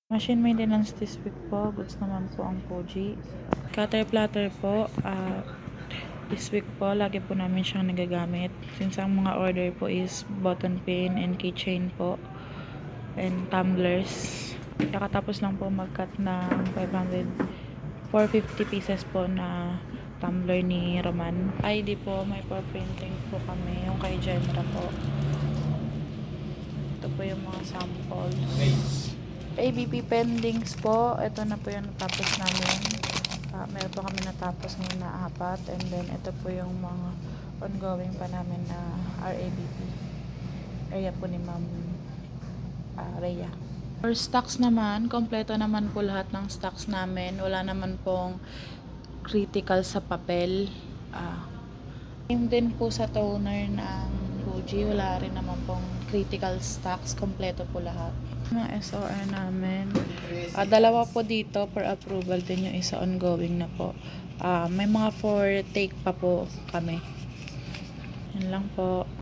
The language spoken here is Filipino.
Machine maintenance this week po. Goods naman po ang Fuji. Cutter platter po. This week po, lagi po namin siyang nagagamit. Since ang mga order po is button pin and keychain po. And tumblers. Kakatapos lang po mag-cut ng 450 pieces po na tumbler ni Roman. ID po, may for printing po kami. Yung kay Jenra po. Ito po yung mga samples. ABP pendings po. Ito na po yung natapos namin. Meron po kami natapos ngayon na 4. And then, ito po yung mga ongoing pa namin na RABP. Area po ni Ma'am Rhea. For stocks naman, kompleto naman po lahat ng stocks namin. Wala naman pong critical sa papel. Same din po sa toner ng Fuji. Wala rin naman pong critical stocks. Kompleto po lahat. Mga SOR namin. Dalawa po dito for approval din, yung isa ongoing na po. May mga for take pa po kami. Yan lang po.